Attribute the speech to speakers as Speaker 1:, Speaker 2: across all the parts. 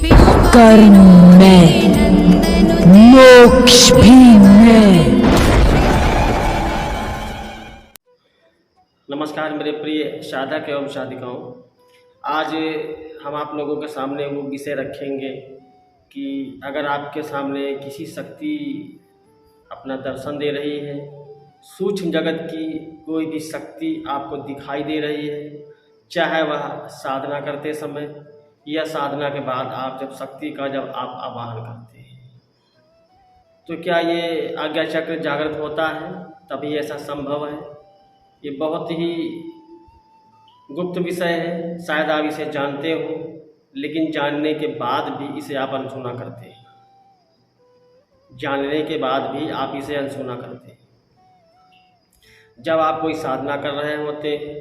Speaker 1: कर्म में, मोक्ष भी में।
Speaker 2: नमस्कार मेरे प्रिय साधक एवं साधिकाओं। आज हम आप लोगों के सामने वो विषय रखेंगे कि अगर आपके सामने किसी शक्ति अपना दर्शन दे रही है, सूक्ष्म जगत की कोई भी शक्ति आपको दिखाई दे रही है, चाहे वह साधना करते समय या साधना के बाद आप जब शक्ति का जब आप आवाहन करते हैं, तो क्या ये आज्ञा चक्र जागृत होता है? तभी ऐसा संभव है। ये बहुत ही गुप्त विषय है, शायद आप इसे जानते हो, लेकिन जानने के बाद भी इसे आप अनसुना करते हैं। जानने के बाद भी आप इसे अनसुना करते हैं। जब आप कोई साधना कर रहे होते हैं,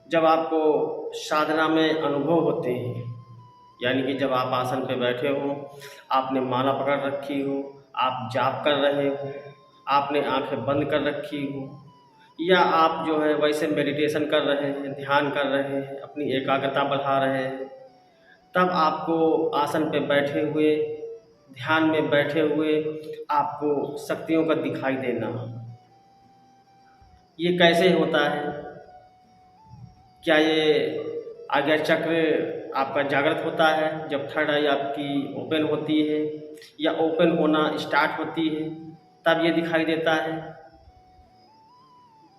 Speaker 2: जब आपको साधना में अनुभव होते हैं, यानी कि जब आप आसन पे बैठे हो, आपने माला पकड़ रखी हो, आप जाप कर रहे हो, आपने आंखें बंद कर रखी हो, या आप जो है वैसे मेडिटेशन कर रहे हैं, ध्यान कर रहे हैं, अपनी एकाग्रता बढ़ा रहे हैं, तब आपको आसन पे बैठे हुए, ध्यान में बैठे हुए आपको शक्तियों का दिखाई देना, ये कैसे होता है? क्या ये आज्ञा चक्र आपका जागृत होता है जब थर्ड आई आपकी ओपन होती है या ओपन होना स्टार्ट होती है, तब ये दिखाई देता है?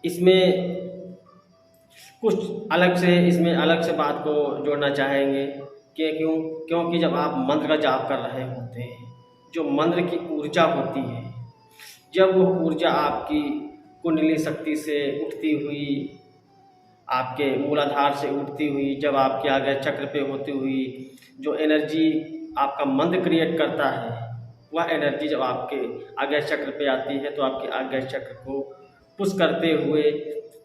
Speaker 2: इसमें कुछ अलग से बात को जोड़ना चाहेंगे कि क्योंकि जब आप मंत्र का जाप कर रहे होते हैं, जो मंत्र की ऊर्जा होती है, जब वो ऊर्जा आपकी कुंडली शक्ति से उठती हुई, आपके मूलाधार से उठती हुई, जब आपके आगे चक्र पे होती हुई जो एनर्जी आपका मंत्र क्रिएट करता है, वह एनर्जी जब आपके आगे चक्र पे आती है, तो आपके आगे चक्र को पुश करते हुए,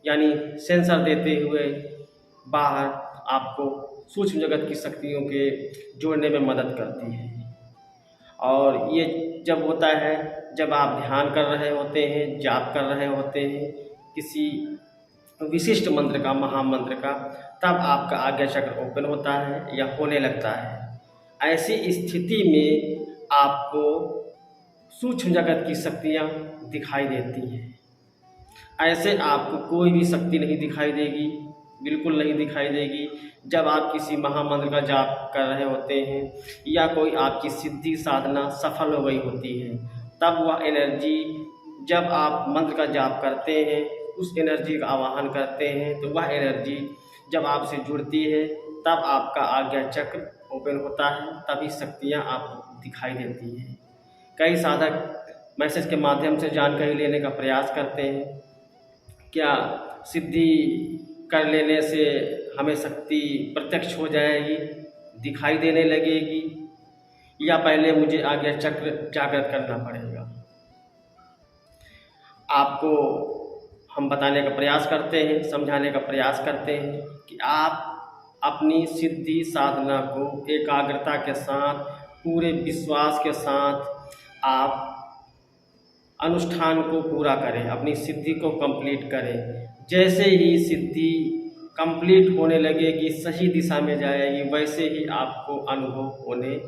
Speaker 2: यानी सेंसर देते हुए बाहर आपको सूक्ष्म जगत की शक्तियों के जोड़ने में मदद करती है। और ये जब होता है, जब आप ध्यान कर रहे होते हैं, जाप कर रहे होते हैं किसी विशिष्ट मंत्र का, महामंत्र का, तब आपका आज्ञा चक्र ओपन होता है या होने लगता है। ऐसी स्थिति में आपको सूक्ष्म जगत की शक्तियाँ दिखाई देती हैं। ऐसे आपको कोई भी शक्ति नहीं दिखाई देगी, बिल्कुल नहीं दिखाई देगी। जब आप किसी महामंत्र का जाप कर रहे होते हैं या कोई आपकी सिद्धि साधना सफल हो गई होती है, तब वह एनर्जी, जब आप मंत्र का जाप करते हैं, उस एनर्जी का आवाहन करते हैं, तो वह एनर्जी जब आपसे जुड़ती है, तब आपका आज्ञा चक्र ओपन होता है, तभी शक्तियाँ आपको दिखाई देती हैं। कई साधक मैसेज के माध्यम से जानकारी लेने का प्रयास करते हैं, क्या सिद्धि कर लेने से हमें शक्ति प्रत्यक्ष हो जाएगी, दिखाई देने लगेगी, या पहले मुझे आज्ञा चक्र जागृत करना पड़ेगा? आपको हम बताने का प्रयास करते हैं, समझाने का प्रयास करते हैं कि आप अपनी सिद्धि साधना को एकाग्रता के साथ, पूरे विश्वास के साथ आप अनुष्ठान को पूरा करें, अपनी सिद्धि को कंप्लीट करें। जैसे ही सिद्धि कंप्लीट होने लगेगी, सही दिशा में जाएगी, वैसे ही आपको अनुभव होने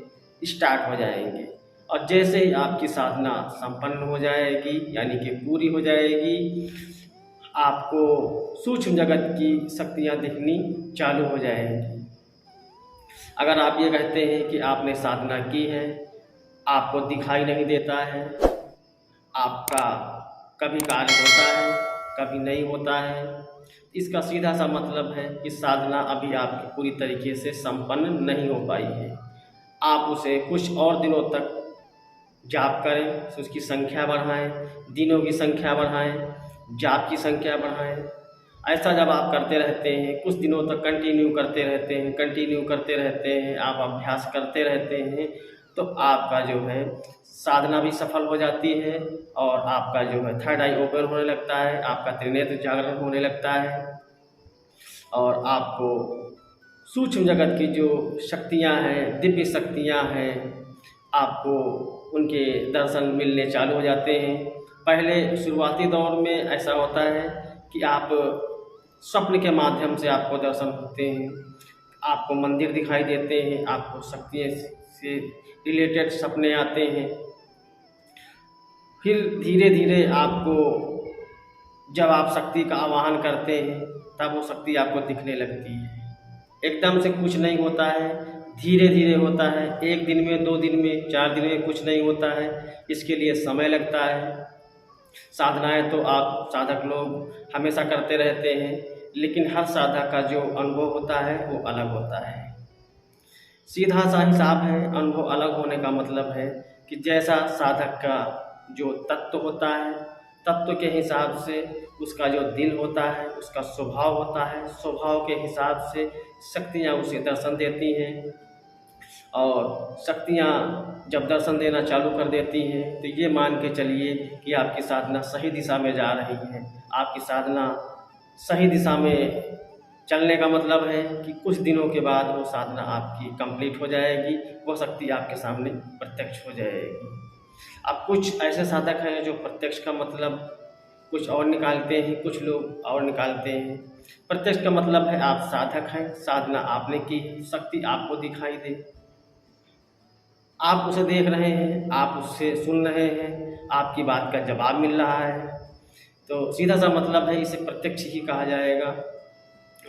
Speaker 2: स्टार्ट हो जाएंगे। और जैसे ही आपकी साधना संपन्न हो जाएगी, यानी कि पूरी हो जाएगी, आपको सूक्ष्म जगत की शक्तियाँ दिखनी चालू हो जाएंगी। अगर आप ये कहते हैं कि आपने साधना की है, आपको दिखाई नहीं देता है, आपका कभी कार्य होता है, कभी नहीं होता है, इसका सीधा सा मतलब है कि साधना अभी आपकी पूरी तरीके से संपन्न नहीं हो पाई है। आप उसे कुछ और दिनों तक जाप करें, उसकी संख्या बढ़ाएं, दिनों की संख्या बढ़ाएं, जाप की संख्या बढ़ाएं। ऐसा जब आप करते रहते हैं, कुछ दिनों तक कंटिन्यू करते रहते हैं, आप अभ्यास करते रहते हैं, तो आपका जो है साधना भी सफल हो जाती है और आपका जो है थर्ड आई ओपन होने लगता है, आपका त्रिनेत्र जागरण होने लगता है और आपको सूक्ष्म जगत की जो शक्तियाँ हैं, दिव्य शक्तियाँ हैं, आपको उनके दर्शन मिलने चालू हो जाते हैं। पहले शुरुआती दौर में ऐसा होता है कि आप स्वप्न के माध्यम से आपको दर्शन होते हैं, आपको मंदिर दिखाई देते हैं, आपको शक्तियों से रिलेटेड सपने आते हैं। फिर धीरे धीरे आपको जब आप शक्ति का आवाहन करते हैं तब वो शक्ति आपको दिखने लगती है। एकदम से कुछ नहीं होता है, धीरे धीरे होता है। 1 दिन में, 2 दिन में, 4 दिन में कुछ नहीं होता है, इसके लिए समय लगता है। साधनाएँ तो आप साधक लोग हमेशा करते रहते हैं, लेकिन हर साधक का जो अनुभव होता है वो अलग होता है। सीधा सा हिसाब है, अनुभव अलग होने का मतलब है कि जैसा साधक का जो तत्व होता है, तत्व के हिसाब से उसका जो दिल होता है, उसका स्वभाव होता है, स्वभाव के हिसाब से शक्तियाँ उसे दर्शन देती हैं। और शक्तियाँ जब दर्शन देना चालू कर देती हैं तो ये मान के चलिए कि आपकी साधना सही दिशा में जा रही है। आपकी साधना सही दिशा में चलने का मतलब है कि कुछ दिनों के बाद वो साधना आपकी कंप्लीट हो जाएगी, वो शक्ति आपके सामने प्रत्यक्ष हो जाएगी। अब कुछ ऐसे साधक हैं जो प्रत्यक्ष का मतलब कुछ और निकालते हैं, कुछ लोग और निकालते हैं। प्रत्यक्ष का मतलब है आप साधक हैं, साधना आपने की, शक्ति आपको दिखाई दे, आप उसे देख रहे हैं, आप उससे सुन रहे हैं, आपकी बात का जवाब मिल रहा है, तो सीधा सा मतलब है इसे प्रत्यक्ष ही कहा जाएगा।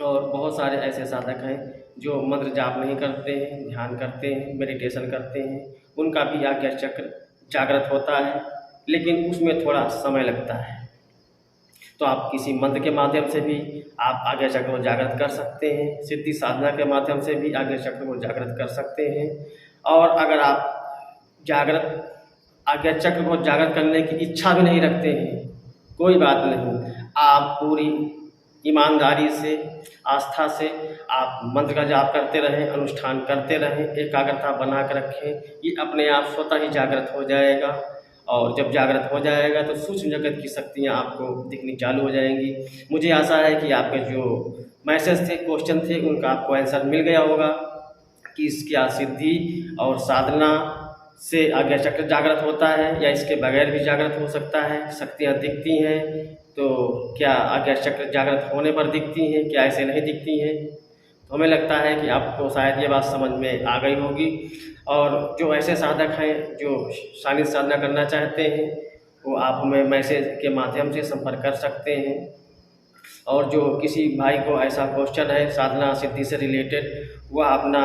Speaker 2: और बहुत सारे ऐसे साधक हैं जो मंत्र जाप नहीं करते हैं, ध्यान करते हैं, मेडिटेशन करते हैं, उनका भी आज्ञा चक्र जागृत होता है, लेकिन उसमें थोड़ा समय लगता है। तो आप किसी मंत्र के माध्यम से भी आप आज्ञा चक्र को जागृत कर सकते हैं, सिद्धि साधना के माध्यम से भी आज्ञा चक्र को जागृत कर सकते हैं। और अगर आप आज्ञा चक्र को जागृत करने की इच्छा भी नहीं रखते हैं, कोई बात नहीं, आप पूरी ईमानदारी से, आस्था से आप मंत्र का जाप करते रहें, अनुष्ठान करते रहें, एकाग्रता बना कर रखें, ये अपने आप स्वतः ही जागृत हो जाएगा। और जब जागृत हो जाएगा तो सूक्ष्म जगत की शक्तियाँ आपको दिखनी चालू हो जाएंगी। मुझे आशा है कि आपके जो मैसेज थे, क्वेश्चन थे, उनका आपको आंसर मिल गया होगा कि क्या सिद्धि और साधना से आज्ञा चक्र जागृत होता है या इसके बगैर भी जागृत हो सकता है। शक्तियाँ दिखती हैं तो क्या आज्ञा चक्र जागृत होने पर दिखती हैं, क्या ऐसे नहीं दिखती हैं। तो हमें लगता है कि आपको शायद ये बात समझ में आ गई होगी। और जो ऐसे साधक हैं जो सानिध्य साधना करना चाहते हैं वो आप हमें मैसेज के माध्यम से संपर्क कर सकते हैं। और जो किसी भाई को ऐसा क्वेश्चन है साधना सिद्धि से रिलेटेड, वह अपना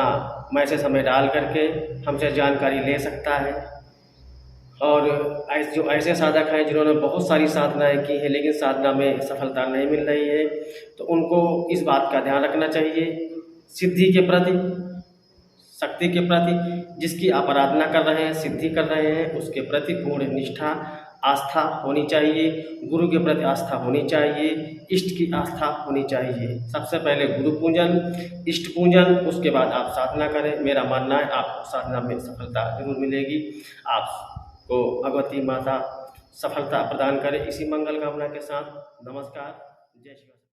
Speaker 2: मैसेज हमें डाल करके हमसे जानकारी ले सकता है। और जो ऐसे साधक हैं जिन्होंने बहुत सारी साधनाएँ की हैं लेकिन साधना में सफलता नहीं मिल रही है, तो उनको इस बात का ध्यान रखना चाहिए, सिद्धि के प्रति, शक्ति के प्रति, जिसकी आप आराधना कर रहे हैं, सिद्धि कर रहे हैं, उसके प्रति पूर्ण निष्ठा, आस्था होनी चाहिए। गुरु के प्रति आस्था होनी चाहिए, इष्ट की आस्था होनी चाहिए। सबसे पहले गुरु पूजन, इष्ट पूजन, उसके बाद आप साधना करें। मेरा मानना है आपको साधना में सफलता जरूर मिलेगी। आपको भगवती माता सफलता प्रदान करे, इसी मंगल कामना के साथ नमस्कार, जय श्री कृष्ण।